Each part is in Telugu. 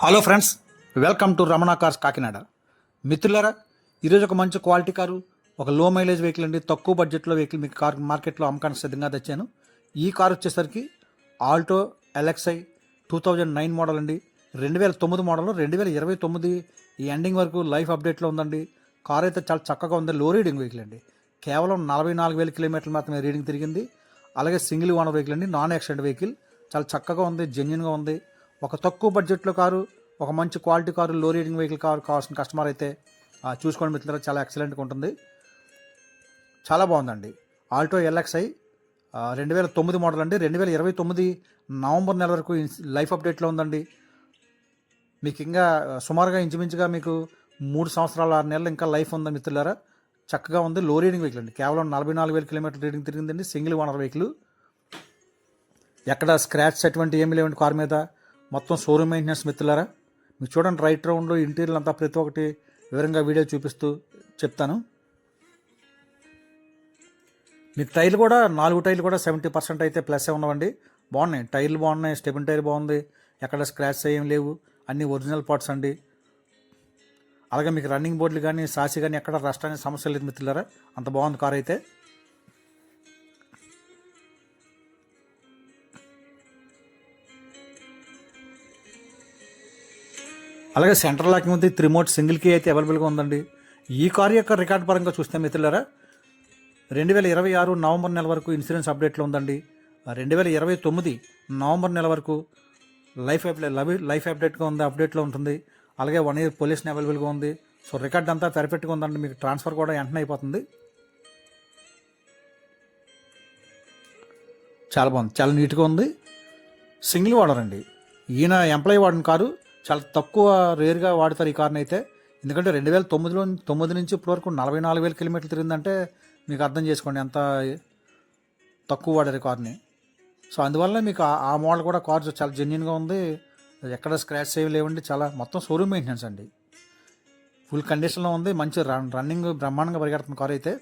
Hello friends, welcome to Ramana cars Kakinada. మిత్రులారా, ఈరోజు ఒక మంచి క్వాలిటీ కారు, ఒక లో మైలేజ్ వెహికల్ అండి. తక్కువ బడ్జెట్లో వెహికల్ మీకు కార్ మార్కెట్లో అమ్మకానికి సిద్ధంగా తెచ్చాను. ఈ కారు వచ్చేసరికి ఆల్టో ఎల్ఎక్స్ఐ 2009 మోడల్ అండి. 2009 మోడల్, 2029 ఈ ఎండింగ్ వరకు లైఫ్ అప్డేట్లో ఉందండి. కారు అయితే చాలా చక్కగా ఉంది. లో రీడింగ్ వెహికల్ అండి. కేవలం 44,000 కిలోమీటర్లు మాత్రమే రీడింగ్ తిరిగింది. అలాగే సింగిల్ ఓనర్ వెహికల్ అండి, నాన్ యాక్సిడెంట్ వెహికల్. చాలా చక్కగా ఉంది, జెన్యున్గా ఉంది. ఒక తక్కువ బడ్జెట్లో కారు, ఒక మంచి క్వాలిటీ కారు, లో రీడింగ్ వెహికల్ కారు కావాల్సిన కస్టమర్ అయితే చూసుకోండి మిత్రులారా. చాలా ఎక్సలెంట్గా ఉంటుంది, చాలా బాగుందండి. ఆల్టో ఎల్ఎక్స్ఐ 2009 మోడల్ అండి. 2029 నవంబర్ నెల వరకు లైఫ్ అప్డేట్లో ఉందండి. మీకు ఇంకా సుమారుగా ఇంచుమించుగా మీకు 3 సంవత్సరాల 6 నెలలు ఇంకా లైఫ్ ఉంది మిత్రులారా. చక్కగా ఉంది. లో రీడింగ్ వెహికల్ అండి. కేవలం 44,000 కిలోమీటర్లు రీడింగ్ తిరిగిందండి. Single owner vehicle. ఎక్కడ స్క్రాచ్ అటువంటి ఏమి లేవండి కారు మీద. మొత్తం షోరూమ్ మెయింటెనెన్స్ మిత్రులారా. మీకు చూడండి, రైట్ రౌండ్లో ఇంటీరియర్ అంతా ప్రతి ఒక్కటి వివరంగా వీడియో చూపిస్తూ చెప్తాను. మీకు టైర్లు కూడా 4 టైర్లు కూడా 70% అయితే ప్లస్ ఉన్నవండి. బాగున్నాయి, టైర్లు బాగున్నాయి. స్టెబిన్ టైర్ బాగుంది, ఎక్కడ స్క్రాచ్ ఏం లేవు, అన్ని ఒరిజినల్ పార్ట్స్ అండి. అలాగే మీకు రన్నింగ్ బోర్డులు కానీ సాసి కానీ ఎక్కడ రస్ట్ అనే సమస్య లేదు మిత్రులారా. అంత బాగుంది కార్ అయితే. అలాగే సెంటర్ లాకింగ్ ఉంది. రిమోట్ సింగిల్ కీ అయితే అవైలబుల్గా ఉందండి. ఈ కారు యొక్క రికార్డ్ పరంగా చూస్తే మిత్రులారా, 2026 నవంబర్ నెల వరకు ఇన్సూరెన్స్ అప్డేట్లో ఉందండి. 2029 నవంబర్ నెల వరకు లైఫ్ అప్డేట్గా ఉంది, అప్డేట్లో ఉంటుంది. అలాగే 1 ఇయర్ పొల్యూషన్ అవైలబుల్గా ఉంది. సో రికార్డ్ అంతా పర్ఫెక్ట్గా ఉందండి. మీకు ట్రాన్స్ఫర్ కూడా వెంటనే అయిపోతుంది. చాలా బాగుంది, చాలా నీట్గా ఉంది. సింగిల్ ఓనర్ అండి. ఈయన ఎంప్లాయీ వాడిన కారు. చాలా తక్కువ రేర్గా వాడతారు ఈ కార్ని అయితే. ఎందుకంటే 2009 నుంచి ఇప్పటి వరకు 44,000 కిలోమీటర్లు తిరిగిందంటే మీకు అర్థం చేసుకోండి ఎంత తక్కువ వాడారు కార్ని. సో అందువల్ల మీకు ఆ మోడల్ కూడా కార్ చాలా జెన్యున్గా ఉంది. ఎక్కడ స్క్రాచ్ ఏమి లేవండి. చాలా మొత్తం షోరూమ్ మెయింటెనెన్స్ అండి. ఫుల్ కండిషన్లో ఉంది. మంచి రన్నింగ్ బ్రహ్మాండంగా పరిగెడుతున్న కార్ అయితే.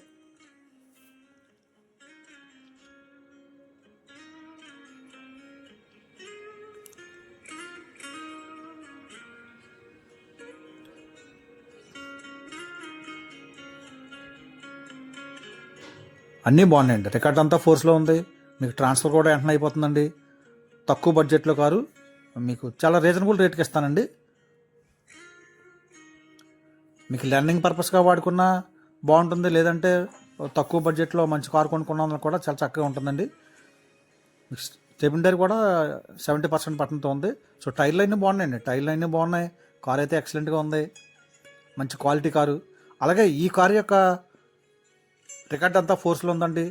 అన్నీ బాగున్నాయండి. రికార్డ్ అంతా ఫోర్స్లో ఉంది. మీకు ట్రాన్స్ఫర్ కూడా వెంటనే అయిపోతుందండి. తక్కువ బడ్జెట్లో కారు మీకు చాలా రీజనబుల్ రేట్కి ఇస్తానండి. మీకు లెర్నింగ్ పర్పస్గా వాడుకున్నా బాగుంటుంది, లేదంటే తక్కువ బడ్జెట్లో మంచి కారు కొనుక్కున్నా కూడా చాలా చక్కగా ఉంటుందండి. స్టెబిన్ టైర్ కూడా 70% పట్టణంతో ఉంది. సో టైర్లు అన్నీ బాగున్నాయండి. టైర్లు అన్నీ బాగున్నాయి. కారు అయితే ఎక్సలెంట్గా ఉంది. మంచి క్వాలిటీ కారు. అలాగే ఈ కారు యొక్క రికార్డ్ అంతా ఫోర్స్లో ఉందండి.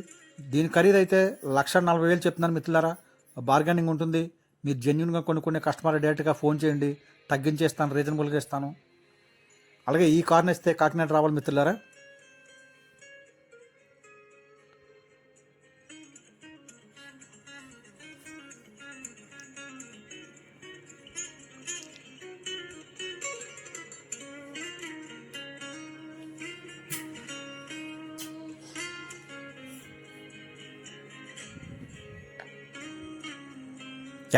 దీని ఖరీదు అయితే 1,40,000 చెప్తున్నాను మిత్రులారా. బార్గెనింగ్ ఉంటుంది. మీరు జెన్యున్గా కొనుక్కునే కస్టమర్ డైరెక్ట్గా ఫోన్ చేయండి, తగ్గించేస్తాను, రీజనబుల్గా ఇస్తాను. అలాగే ఈ కార్ని ఇస్తే కాకినాడ రావాలి మిత్రులారా.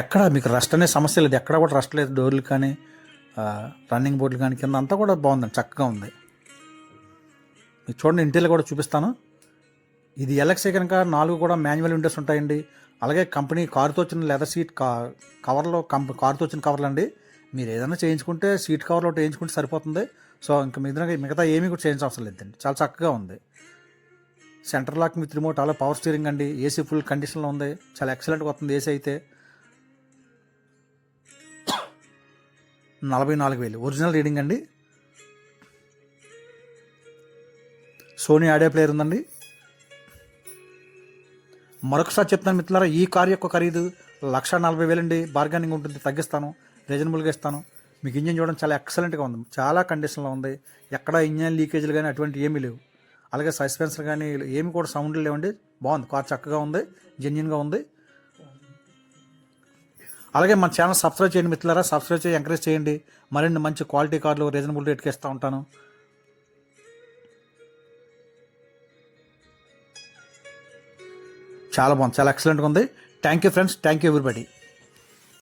ఎక్కడ మీకు రస్ట్ అనే సమస్య లేదు. ఎక్కడ కూడా రస్ట్ లేదు. డోర్లు కానీ రన్నింగ్ బోర్డులు కానీ కింద అంతా కూడా బాగుందండి, చక్కగా ఉంది. మీకు చూడండి, ఇంటీరియర్ కూడా చూపిస్తాను. ఇది ఎల్ఎక్స్ఐ కనుక 4 కూడా మాన్యువల్ విండోస్ ఉంటాయండి. అలాగే కంపెనీ కారుతో వచ్చిన లెదర్ సీట్ కవర్లో కారుతో వచ్చిన కవర్లు అండి. మీరు ఏదైనా చేయించుకుంటే సీట్ కవర్లో ఒకటి వేయించుకుంటే సరిపోతుంది. సో ఇంకా మిగతా ఏమీ కూడా చేయించ అవసరం లేదండి. చాలా చక్కగా ఉంది. సెంటర్ లాక్ విత్ రిమోట్, అలా పవర్ స్టీరింగ్ అండి. ఏసీ ఫుల్ కండిషన్లో ఉంది. చాలా ఎక్సలెంట్గా వస్తుంది ఏసీ అయితే. 44,000 ఒరిజినల్ రీడింగ్ అండి. సోనీ ఆడియో ప్లేయర్ ఉందండి. మరొకసారి చెప్తాను మిత్రులారా, ఈ కార్ యొక్క ఖరీదు 1,40,000 అండి. బార్గెనింగ్ ఉంటుంది, తగ్గిస్తాను, రీజనబుల్గా ఇస్తాను. మీకు ఇంజిన్ చూడడం చాలా ఎక్సలెంట్గా ఉంది. చాలా కండిషన్లో ఉంది. ఎక్కడ ఇంజిన్ లీకేజీలు కానీ అటువంటి ఏమీ లేవు. అలాగే సస్పెన్సర్ కానీ ఏమి కూడా సౌండ్లు లేవండి. బాగుంది, కార్ చక్కగా ఉంది, జెన్యున్గా ఉంది. అలాగే మన ఛానల్ సబ్స్క్రైబ్ చేయండి మిత్రులారా. సబ్స్క్రైబ్ చేసి ఎంకరేజ్ చేయండి. మరిన్ని మంచి క్వాలిటీ కార్లు రీజనబుల్ రేట్కి ఇస్తూ ఉంటాను. చాలా బాగుంది, చాలా ఎక్సలెంట్గా ఉంది. Thank you friends, thank you everybody.